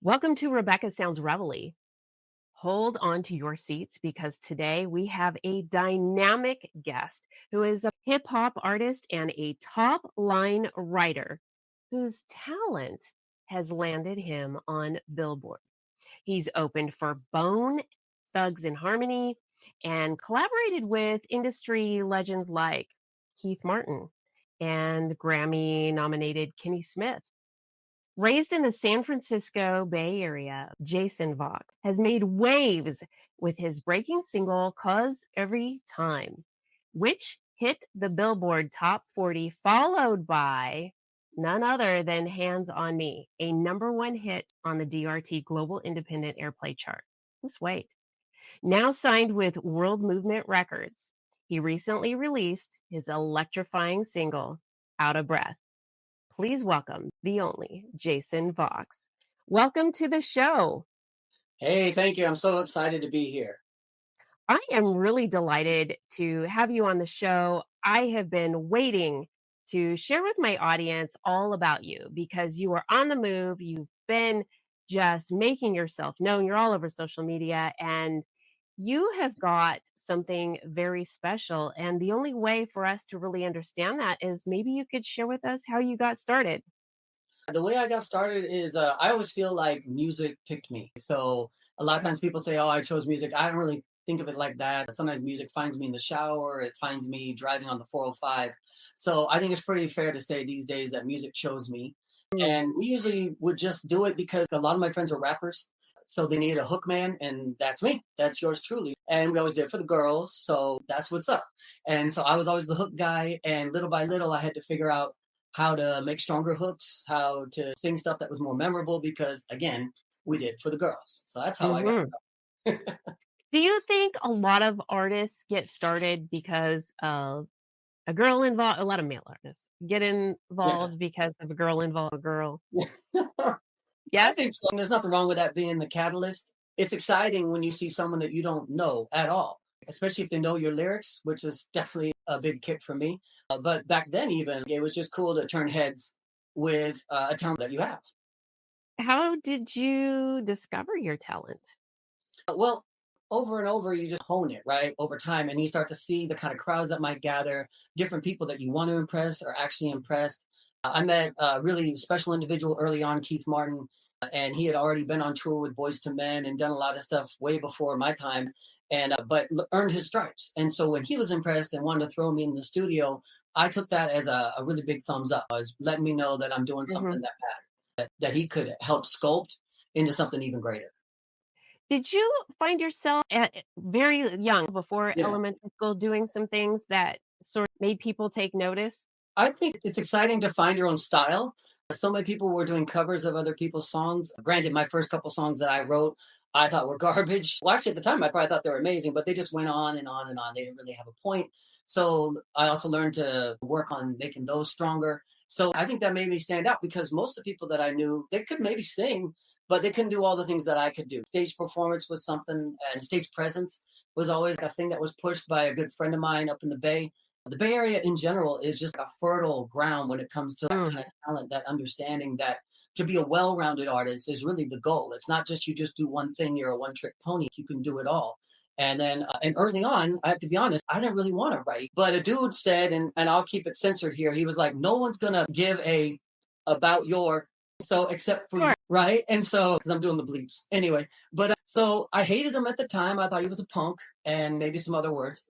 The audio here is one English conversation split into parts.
Welcome to Rebecca Sounds Reveille. Hold on to your seats because today we have a dynamic guest who is a hip hop artist and a top line writer whose talent has landed him on Billboard. He's opened for Bone, Thugs in Harmony, and collaborated with industry legends like Keith Martin and Grammy nominated Kenny Smith. Raised in the San Francisco Bay Area, Jaysin Voxx has made waves with his breaking single "'Cause Every Time," which hit the Billboard Top 40, followed by none other than Hands on Me, a #1 hit on the DRT Global Independent Airplay chart. Just wait. Now signed with World Movement Records, he recently released his electrifying single, "Outta Breath." Please welcome the only Jaysin Voxx. Welcome to the show. Hey, thank you. I'm so excited to be here. I am really delighted to have you on the show. I have been waiting to share with my audience all about you because you are on the move. You've been just making yourself known. You're all over social media and you have got something very special. And the only way for us to really understand that is maybe you could share with us how you got started. The way I got started is I always feel like music picked me. So a lot of times people say, "Oh, I chose music." I don't really think of it like that. Sometimes music finds me in the shower, it finds me driving on the 405. So I think it's pretty fair to say these days that music chose me. Mm. And we usually would just do it because a lot of my friends were rappers. So they needed a hook man, and that's me. That's yours truly. And we always did it for the girls. So that's what's up. And so I was always the hook guy. And little by little, I had to figure out how to make stronger hooks, how to sing stuff that was more memorable because, again, we did for the girls. So that's how I got Mhm. started. Do you think a lot of artists get started because of a girl involved? A lot of male artists get Yeah. involved because of a girl involved a girl. I Yes? think so. There's nothing wrong with that being the catalyst. It's exciting when you see someone that you don't know at all, especially if they know your lyrics, which is definitely a big kick for me. But back then, even, it was just cool to turn heads with a talent that you have. How did you discover your talent? Well, over and over, you just hone it, right? Over time. And you start to see the kind of crowds that might gather, different people that you want to impress are actually impressed. I met a really special individual early on, Keith Martin, and he had already been on tour with Boys to Men and done a lot of stuff way before my time, and earned his stripes. And so when he was impressed and wanted to throw me in the studio, I took that as a really big thumbs up. I was letting me know that I'm doing Mhm. something that mattered, that he could help sculpt into something even greater. Did you find yourself at very young, before Yeah. elementary school, doing some things that sort of made people take notice? I think it's exciting to find your own style. So many people were doing covers of other people's songs. Granted, my first couple songs that I wrote, I thought were garbage. Well, actually, at the time, I probably thought they were amazing, but they just went on and on and on. They didn't really have a point. So I also learned to work on making those stronger. So I think that made me stand out because most of the people that I knew, they could maybe sing, but they couldn't do all the things that I could do. Stage performance was something, and stage presence was always a thing that was pushed by a good friend of mine up in the Bay. The Bay Area in general is just a fertile ground when it comes to that Mm. kind of talent, that understanding that to be a well-rounded artist is really the goal. It's not just you just do one thing, you're a one-trick pony. You can do it all. And early on, I have to be honest, I didn't really want to write. But a dude said, and I'll keep it censored here, he was like, no one's going to give a about your so except for you, Sure. right? And so, because I'm doing the bleeps anyway, so I hated him at the time. I thought he was a punk and maybe some other words.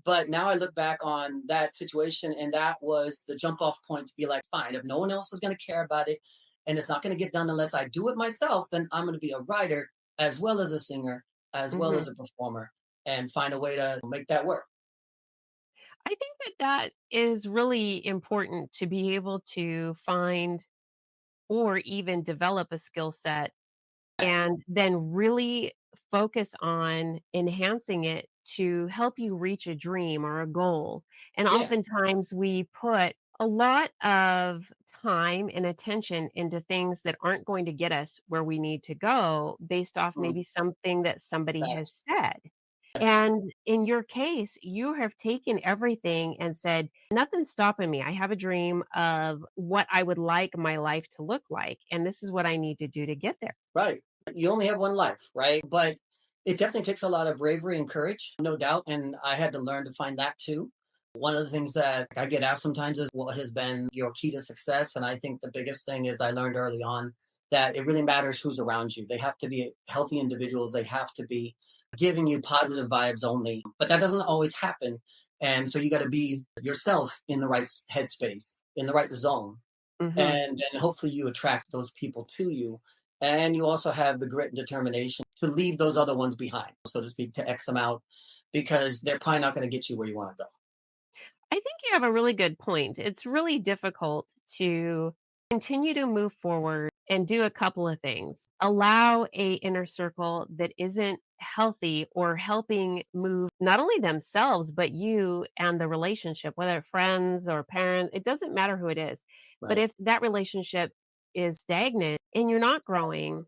But now I look back on that situation, and that was the jump off point to be like, fine, if no one else is going to care about it and it's not going to get done unless I do it myself, then I'm going to be a writer as well as a singer, as well Mhm. as a performer, and find a way to make that work. I think that that is really important to be able to find or even develop a skill set Yeah. and then really focus on enhancing it to help you reach a dream or a goal. And Yeah. oftentimes we put a lot of time and attention into things that aren't going to get us where we need to go based off Mm, maybe something that somebody facts. has said. And in your case, you have taken everything and said, nothing's stopping me. I have a dream of what I would like my life to look like. And this is what I need to do to get there. Right. You only have one life, right? But it definitely takes a lot of bravery and courage, no doubt. And I had to learn to find that too. One of the things that I get asked sometimes is what has been your key to success? And I think the biggest thing is I learned early on that it really matters who's around you. They have to be healthy individuals. They have to be giving you positive vibes only. But that doesn't always happen. And so you got to be yourself in the right headspace, in the right zone. Hmm. And then hopefully you attract those people to you. And you also have the grit and determination to leave those other ones behind, so to speak, to X them out, because they're probably not going to get you where you want to go. I think you have a really good point. It's really difficult to continue to move forward and do a couple of things. Allow a inner circle that isn't healthy or helping move not only themselves but you and the relationship, whether friends or parents, it doesn't matter who it is. But Right. if that relationship is stagnant and you're not growing,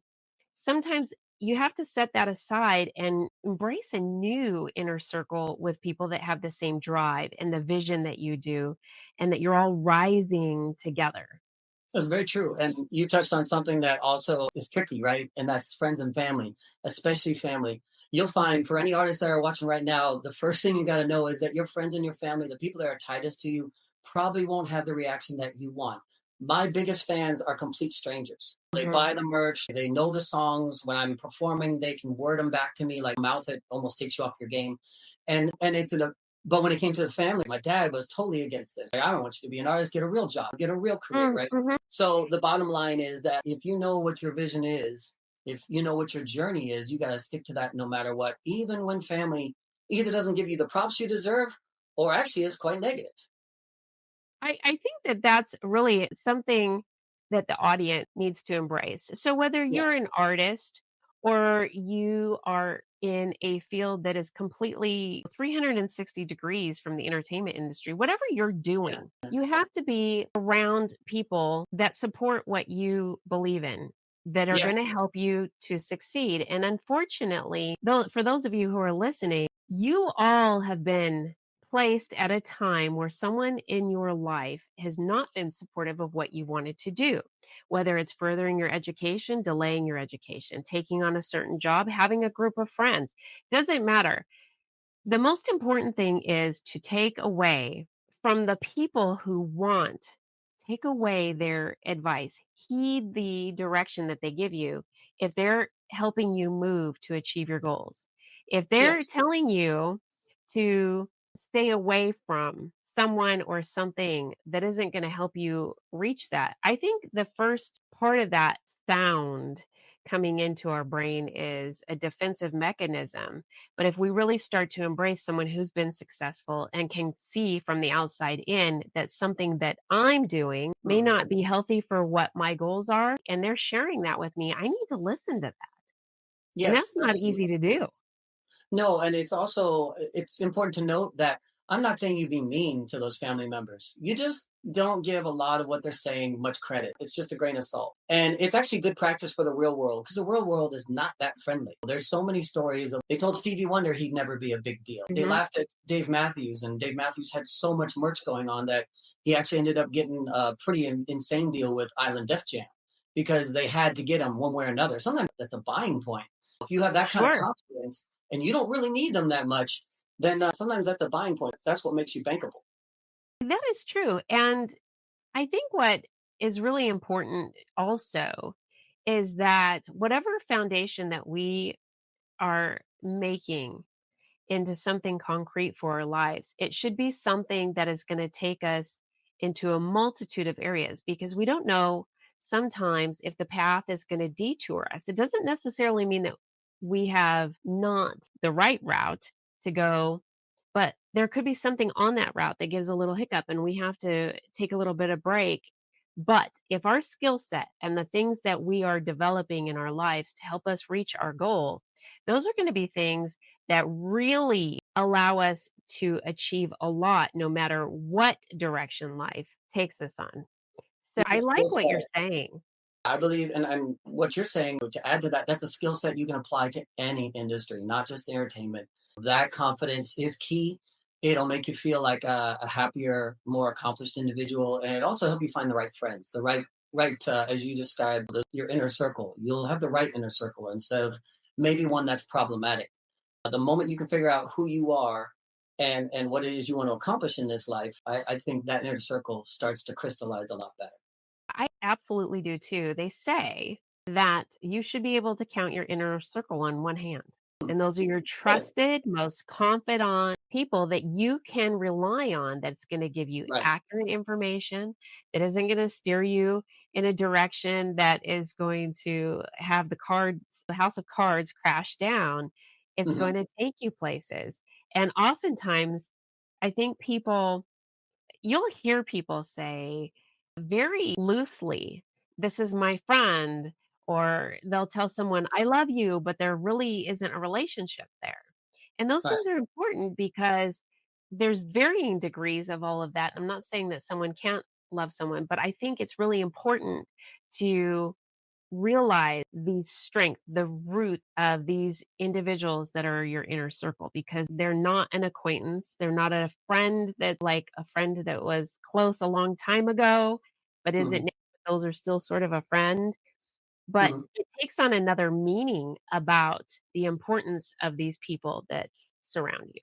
sometimes you have to set that aside and embrace a new inner circle with people that have the same drive and the vision that you do, and that you're all rising together. That's very true. And you touched on something that also is tricky, right? And that's friends and family, especially family. You'll find for any artists that are watching right now, the first thing you got to know is that your friends and your family, the people that are tightest to you, probably won't have the reaction that you want. My biggest fans are complete strangers. They Mhm. buy the merch, they know the songs. When I'm performing, they can word them back to me like mouth it almost takes you off your game. And it's an but when it came to the family, my dad was totally against this. Like, I don't want you to be an artist, get a real job, get a real career, Mm, right? mhm. So the bottom line is that if you know what your vision is, if you know what your journey is, you got to stick to that no matter what, even when family either doesn't give you the props you deserve or actually is quite negative. I think that that's really something that the audience needs to embrace. So whether Yeah. you're an artist or you are in a field that is completely 360 degrees from the entertainment industry, whatever you're Yeah. doing, you have to be around people that support what you believe in, that are Yeah. going to help you to succeed. And unfortunately, though, for those of you who are listening, you all have been placed at a time where someone in your life has not been supportive of what you wanted to do, whether it's furthering your education, delaying your education, taking on a certain job, having a group of friends, doesn't matter. The most important thing is to take away from the people who want, take away their advice, heed the direction that they give you if they're helping you move to achieve your goals. If they're Yes. telling you to stay away from someone or something that isn't going to help you reach that, I think the first part of that sound coming into our brain is a defensive mechanism. But if we really start to embrace someone who's been successful and can see from the outside in that something that I'm doing may Mhm. not be healthy for what my goals are, and they're sharing that with me, I need to listen to that. And that's Yes, not absolutely. easy to do. No, and it's also it's important to note that I'm not saying you be mean to those family members. You just don't give a lot of what they're saying much credit. It's just a grain of salt. And it's actually good practice for the real world because the real world is not that friendly. There's so many stories of they told Stevie Wonder he'd never be a big deal. They Mhm. laughed at Dave Matthews, and Dave Matthews had so much merch going on that he actually ended up getting a pretty insane deal with Island Def Jam because they had to get him one way or another. Sometimes that's a buying point. If you have that kind of Sure. confidence and you don't really need them that much, then sometimes that's a buying point. That's what makes you bankable. That is true. And I think what is really important also is that whatever foundation that we are making into something concrete for our lives, it should be something that is going to take us into a multitude of areas because we don't know sometimes if the path is going to detour us. It doesn't necessarily mean that we have not the right route to go, but there could be something on that route that gives a little hiccup and we have to take a little bit of break. But if our skill set and the things that we are developing in our lives to help us reach our goal, those are going to be things that really allow us to achieve a lot no matter what direction life takes us on. So It's a I like skill what you're set. saying. I believe, and what you're saying to add to that, that's a skill set you can apply to any industry, not just entertainment. That confidence is key. It'll make you feel like a happier, more accomplished individual, and it also help you find the right friends, the right as you described, your inner circle. You'll have the right inner circle instead of maybe one that's problematic. The moment you can figure out who you are and what it is you want to accomplish in this life, I think that inner circle starts to crystallize a lot better. I absolutely do too. They say that you should be able to count your inner circle on one hand. And those are your Good. trusted, most confidant people that you can rely on that's going to give you Right. accurate information, that isn't going to steer you in a direction that is going to have the house of cards crash down. It's Hmm. going to take you places. And oftentimes, I think you'll hear people say very loosely, "This is my friend," or they'll tell someone, "I love you," but there really isn't a relationship there. And those Right. things are important because there's varying degrees of all of that. I'm not saying that someone can't love someone, but I think it's really important to realize the strength, the root of these individuals that are your inner circle because they're not an acquaintance. They're not a friend that's like a friend that was close a long time ago, but Hmm. isn't now. Those are still sort of a friend. But Hmm. it takes on another meaning about the importance of these people that surround you.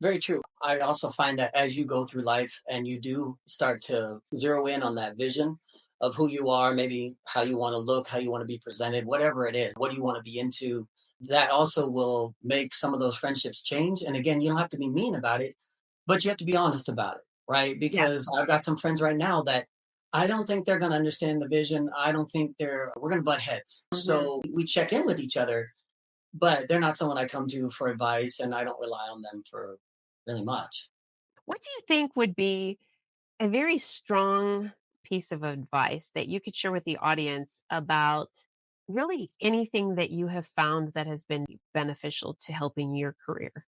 Very true. I also find that as you go through life and you do start to zero in on that vision of who you are, maybe how you want to look, how you want to be presented, whatever it is, what do you want to be into, that also will make some of those friendships change. And again, you don't have to be mean about it, but you have to be honest about it, right? Yeah. Because I've got some friends right now that I don't think they're going to understand the vision. I don't think we're going to butt heads. Mhm. So we check in with each other, but they're not someone I come to for advice, and I don't rely on them for really much. What do you think would be a very strong piece of advice that you could share with the audience about really anything that you have found that has been beneficial to helping your career?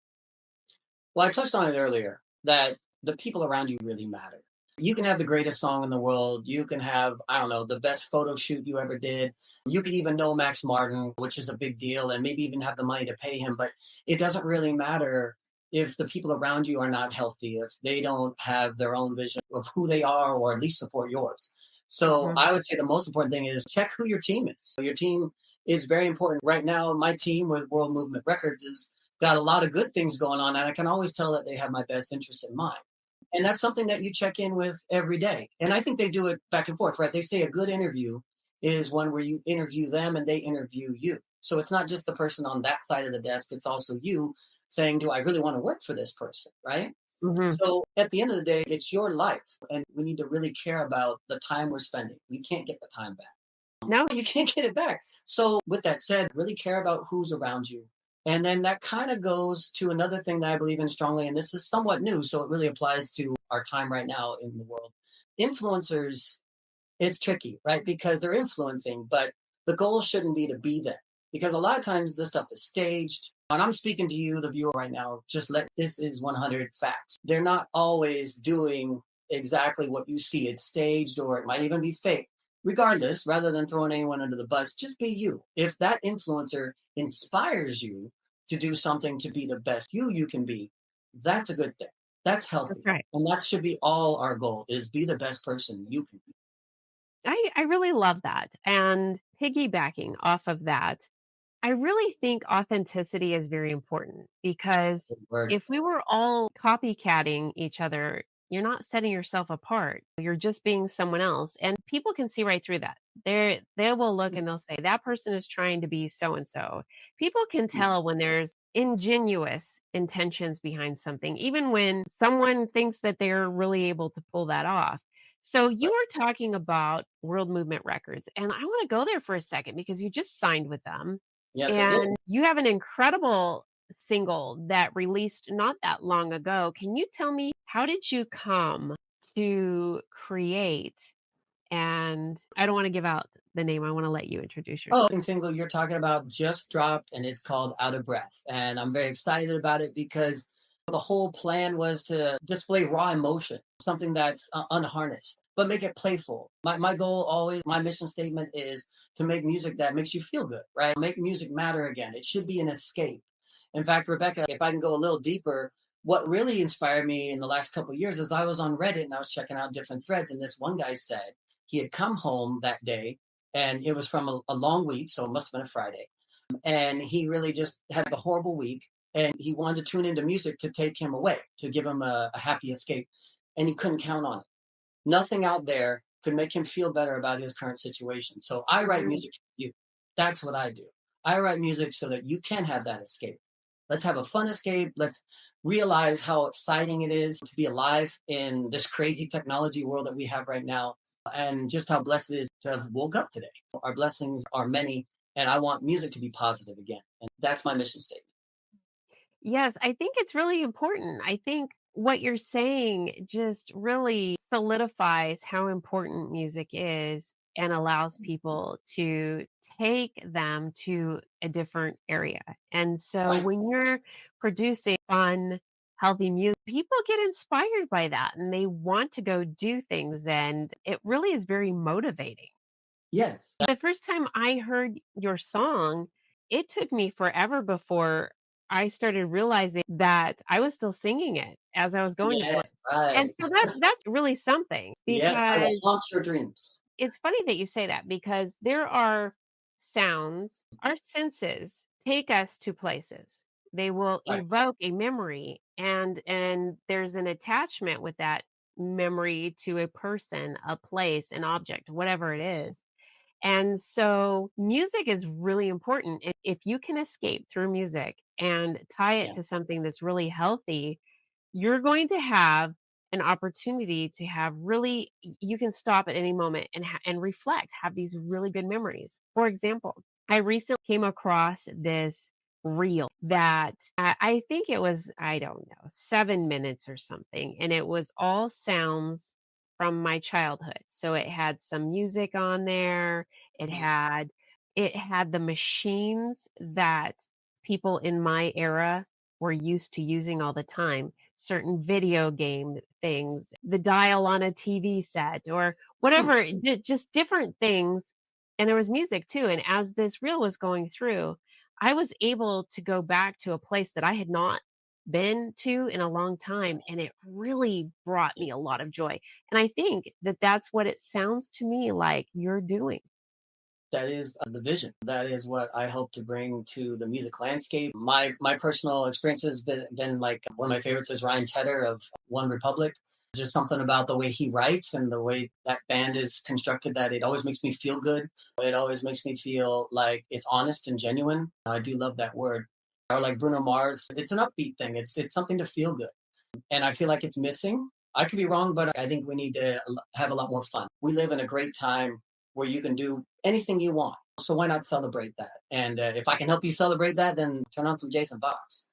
Well, I touched on it earlier that the people around you really matter. You can have the greatest song in the world. You can have, I don't know, the best photo shoot you ever did. You could even know Max Martin, which is a big deal, and maybe even have the money to pay him. But it doesn't really matter if the people around you are not healthy, if they don't have their own vision of who they are, or at least support yours. So Mhm. I would say the most important thing is check who your team is. So your team is very important. Right now, my team with World Movement Records is got a lot of good things going on, and I can always tell that they have my best interest in mind. And that's something that you check in with every day. And I think they do it back and forth, right? They say a good interview is one where you interview them and they interview you. So it's not just the person on that side of the desk, it's also you saying, do I really want to work for this person, right? Mhm. So at the end of the day, it's your life, and we need to really care about the time we're spending. We can't get the time back. No. You can't get it back. So, with that said, really care about who's around you. And then that kind of goes to another thing that I believe in strongly, and this is somewhat new, so it really applies to our time right now in the world. Influencers, it's tricky, right? Because they're influencing, but the goal shouldn't be to be them. Because a lot of times this stuff is staged. And I'm speaking to you, the viewer, right now. Just let this is 100 facts. They're not always doing exactly what you see. It's staged, or it might even be fake. Regardless, rather than throwing anyone under the bus, just be you. If that influencer inspires you to do something to be the best you can be, that's a good thing. That's That's healthy. right. And that should be all our goal, is be the best person you can be. I really love that. And piggybacking off of that, I really think authenticity is very important because Good word. if we were all copycatting each other, you're not setting yourself apart. You're just being someone else. And people can see right through that. They will look and they'll say, that person is trying to be so and so. People can tell when there's ingenuous intentions behind something, even when someone thinks that they're really able to pull that off. So you were talking about World Movement Records, and I want to go there for a second because you just signed with them. Yes, I did. And you have an incredible single that released not that long ago. Can you tell me how did you come to create? And I don't want to give out the name. I want to let you introduce Oh, yourself. and single you're talking about just dropped, and it's called Outta Breath. And I'm very excited about it because the whole plan was to display raw emotion, something that's unharnessed, but make it playful. My goal always, my mission statement is to make music that makes you feel good, right? Make music matter again. It should be an escape. In fact, Rebecca, if I can go a little deeper, what really inspired me in the last couple of years is I was on Reddit and I was checking out different threads. And this one guy said he had come home that day and it was from a long week. So it must have been a Friday. And he really just had a horrible week. And he wanted to tune into music to take him away, to give him a happy escape. And he couldn't count on it. Nothing out there could make him feel better about his current situation. So I write Mhm. music for you. That's what I do. I write music so that you can have that escape. Let's have a fun escape. Let's realize how exciting it is to be alive in this crazy technology world that we have right now, and just how blessed it is to have woke up today. Our blessings are many, and I want music to be positive again. And that's my mission statement. Yes, I think it's really important. I think what you're saying just really solidifies how important music is and allows people to take them to a different area. And so Right. when you're producing fun, healthy music, people get inspired by that and they want to go do things. And it really is very motivating. Yes. The first time I heard your song, it took me forever before I started realizing that I was still singing it as I was going to play. Yes. And Right. so that's really something Yes. I will because haunt your dreams. it's funny that you say that because there are sounds, our senses take us to places. They will Right. evoke a memory and there's an attachment with that memory to a person, a place, an object, whatever it is. And so music is really important. If you can escape through music and tie it Yeah. to something that's really healthy, you're going to have an opportunity to have really you can stop at any moment and reflect, have these really good memories. For example, I recently came across this reel that I think it was, I don't know, 7 minutes or something. And it was all sounds from my childhood. So it had some music on there. It Yeah. had it had the machines that people in my era were used to using all the time, certain video game things, the dial on a TV set or Hmm. whatever, just different things. And there was music too. And as this reel was going through, I was able to go back to a place that I had not been to in a long time. And it really brought me a lot of joy. And I think that that's what it sounds to me like you're doing. That is the vision. That is what I hope to bring to the music landscape. My personal experience has been like one of my favorites is Ryan Tedder of One Republic. Just something about the way he writes and the way that band is constructed that it always makes me feel good. It always makes me feel like it's honest and genuine. I do love that word. Or like Bruno Mars, it's an upbeat thing. It's something to feel good. And I feel like it's missing. I could be wrong, but I think we need to have a lot more fun. We live in a great time where you can do anything you want. So why not celebrate that? And if I can help you celebrate that, then turn on some Jaysin Voxx.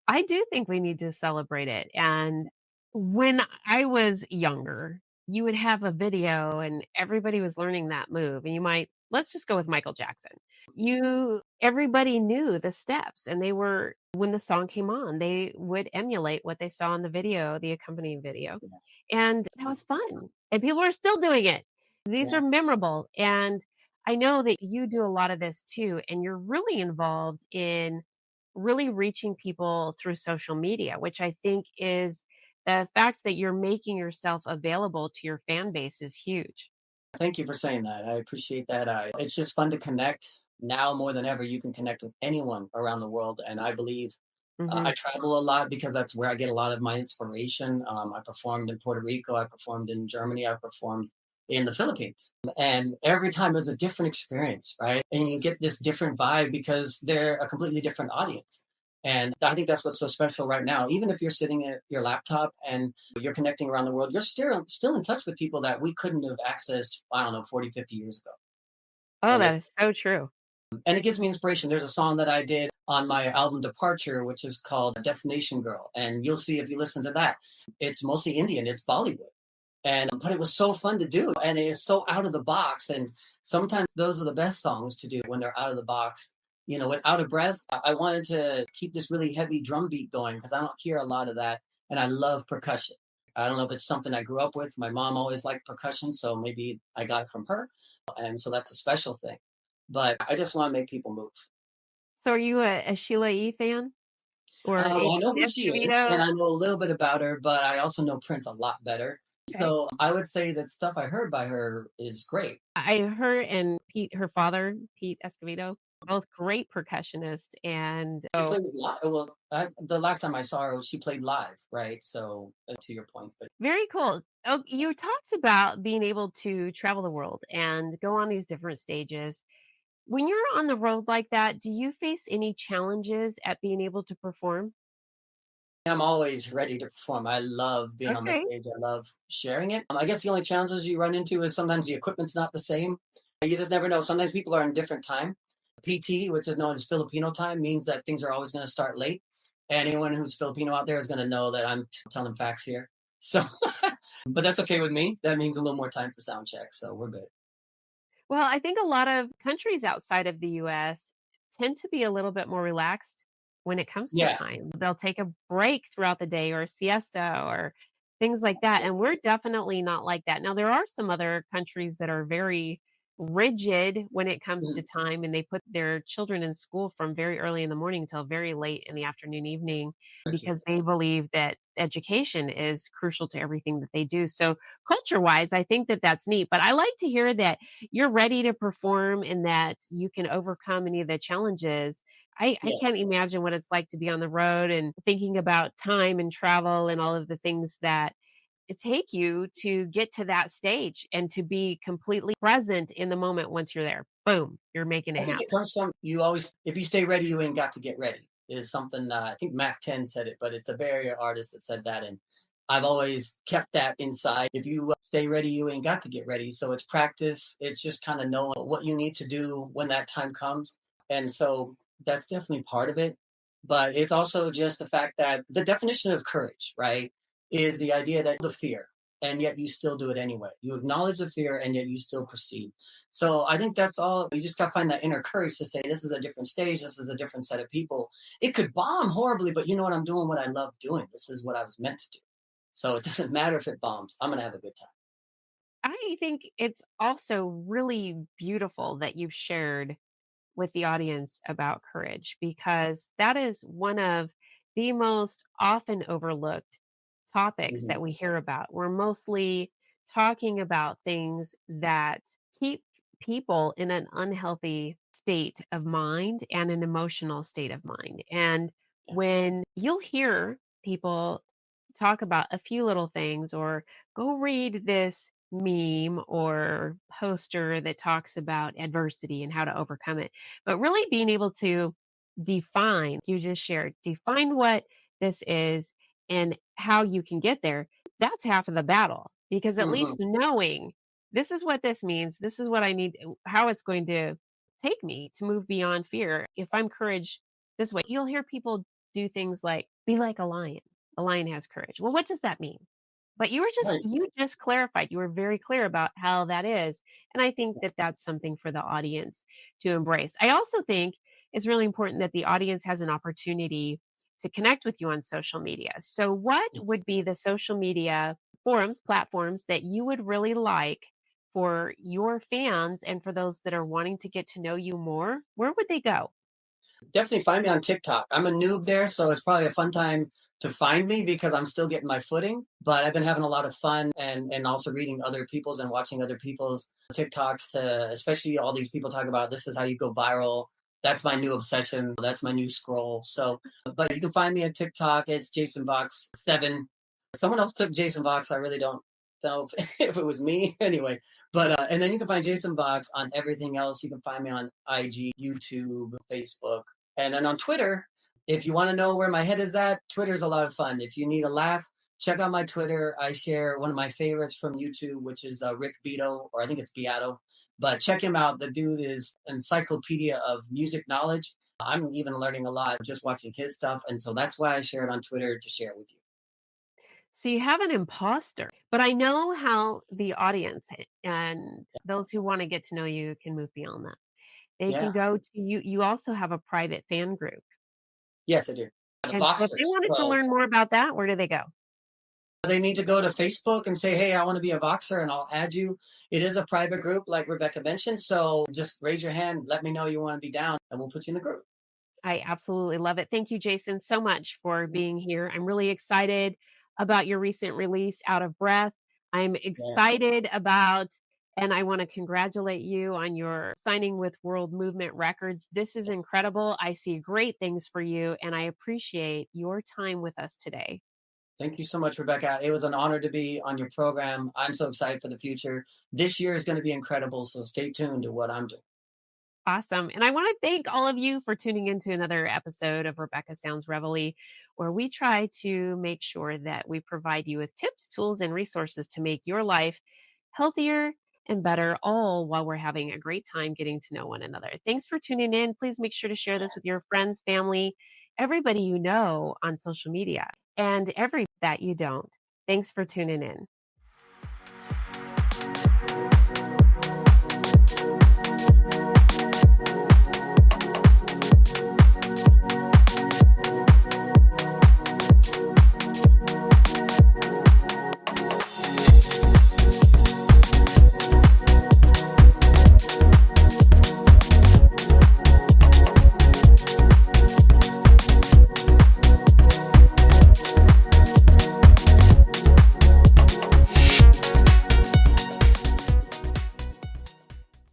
I do think we need to celebrate it. And when I was younger, you would have a video and everybody was learning that move. And you might, let's just go with Michael Jackson. Everybody knew the steps and they were, when the song came on, they would emulate what they saw in the video, the accompanying video. And that was fun. And people are still doing it. These Yeah. are memorable. And I know that you do a lot of this too. And you're really involved in really reaching people through social media, which I think is the fact that you're making yourself available to your fan base is huge. Thank you for saying that. I appreciate that. It's just fun to connect. Now more than ever, you can connect with anyone around the world. And I believe I Mhm. travel a lot because that's where I get a lot of my inspiration. I performed in Puerto Rico, I performed in Germany, I performed in the Philippines. And every time it was a different experience, right? And you get this different vibe because they're a completely different audience. And I think that's what's so special right now. Even if you're sitting at your laptop and you're connecting around the world, you're still in touch with people that we couldn't have accessed, I don't know, 40, 50 years ago. Oh, And that it's is so true. and it gives me inspiration. There's a song that I did on my album Departure, which is called Destination Girl. And you'll see if you listen to that, it's mostly Indian, it's Bollywood. And but it was so fun to do. And it is so out of the box. And sometimes those are the best songs to do when they're out of the box. You know, with Outta Breath, I wanted to keep this really heavy drum beat going because I don't hear a lot of that. And I love percussion. I don't know if it's something I grew up with. My mom always liked percussion, so maybe I got it from her. And so that's a special thing. But I just want to make people move. So are you a Sheila E. fan? or Well, I know Pete who she is, and Escovedo? I know a little bit about her, but I also know Prince a lot better. Okay. So I would say that stuff I heard by her is great. Her and Pete, her father, Pete Escovedo, both great percussionists, and She so plays live. Well, the last time I saw her, she played live, right? So to your point, but very cool. Oh, you talked about being able to travel the world and go on these different stages. When you're on the road like that, do you face any challenges at being able to perform? I'm always ready to perform. I love being on the Okay. stage. I love sharing it. I guess the only challenges you run into is sometimes the equipment's not the same. You just never know. Sometimes people are in different time. PT, which is known as Filipino time, means that things are always going to start late. Anyone who's Filipino out there is going to know that I'm telling facts here. So, but that's okay with me. That means a little more time for sound check. So we're good. Well, I think a lot of countries outside of the US tend to be a little bit more relaxed when it comes to Yeah. time. They'll take a break throughout the day or a siesta or things like that. And we're definitely not like that. Now, there are some other countries that are very rigid when it comes to Mhm. time, and they put their children in school from very early in the morning till very late in the afternoon, evening, because they believe that education is crucial to everything that they do. So, culture wise, I think that that's neat. But I like to hear that you're ready to perform and that you can overcome any of the challenges. I Yeah. can't imagine what it's like to be on the road and thinking about time and travel and all of the things that it take you to get to that stage and to be completely present in the moment once you're there. Boom, you're making I it think happen. it comes from you always, if you stay ready, you ain't got to get ready, is something I think Mac 10 said it, but it's a barrier artist that said that. And I've always kept that inside. If you stay ready, you ain't got to get ready. So it's practice. It's just kind of knowing what you need to do when that time comes. And so that's definitely part of it. But it's also just the fact that the definition of courage, right, is the idea that the fear, and yet you still do it anyway. You acknowledge the fear, and yet you still proceed. So I think that's all. You just got to find that inner courage to say, this is a different stage. This is a different set of people. It could bomb horribly, but you know what? I'm doing what I love doing. This is what I was meant to do. So it doesn't matter if it bombs. I'm going to have a good time. I think it's also really beautiful that you've shared with the audience about courage because that is one of the most often overlooked topics Mhm. that we hear about. We're mostly talking about things that keep people in an unhealthy state of mind and an emotional state of mind. And Yeah. when you'll hear people talk about a few little things or go read this meme or poster that talks about adversity and how to overcome it, but really being able to define, you just shared, define what this is and how you can get there. That's half of the battle because at Hmm. least knowing this is what this means, this is what I need, how it's going to take me to move beyond fear. If I'm courage this way, you'll hear people do things like be like a lion. A lion has courage. Well, what does that mean? But Right. you just clarified. You were very clear about how that is. And I think that that's something for the audience to embrace. I also think it's really important that the audience has an opportunity to connect with you on social media. So, what would be the social media forums, platforms that you would really like for your fans and for those that are wanting to get to know you more? Where would they go? Definitely find me on TikTok. I'm a noob there, so it's probably a fun time to find me because I'm still getting my footing. But I've been having a lot of fun and also reading other people's and watching other people's TikToks to especially all these people talk about this is how you go viral. That's my new obsession. That's my new scroll. So, but you can find me at TikTok. It's Jaysin Voxx 7. Someone else took Jaysin Voxx. I really don't know if it was me anyway. But and then you can find Jaysin Voxx on everything else. You can find me on IG, YouTube, Facebook, and then on Twitter. If you want to know where my head is at, Twitter's a lot of fun. If you need a laugh, check out my Twitter. I share one of my favorites from YouTube, which is Rick Beato, or I think it's Beato. But check him out. The dude is encyclopedia of music knowledge. I'm even learning a lot just watching his stuff, and so that's why I share it on Twitter to share with you. So you have an imposter, but I know how the audience and those who want to get to know you can move beyond that. They can Yeah. go to you. You also have a private fan group. Yes, I do. The And so if they Voxers. wanted to So learn more about that, where do they go? they need to go to Facebook and say, hey, I want to be a Voxer and I'll add you. It is a private group, like Rebecca mentioned. So just raise your hand, let me know you want to be down, and we'll put you in the group. I absolutely love it. Thank you, Jason, so much for being here. I'm really excited about your recent release, Out of Breath. I'm Yeah. excited about, and I want to congratulate you on your signing with World Movement Records. This is incredible. I see great things for you, and I appreciate your time with us today. Thank you so much, Rebecca. It was an honor to be on your program. I'm so excited for the future. This year is going to be incredible, so stay tuned to what I'm doing. Awesome. And I want to thank all of you for tuning into another episode of Rebecca Sounds Reveille, where we try to make sure that we provide you with tips, tools, and resources to make your life healthier and better, all while we're having a great time getting to know one another. Thanks for tuning in. Please make sure to share this with your friends, family, everybody you know on social media, and every that you don't. Thanks for tuning in.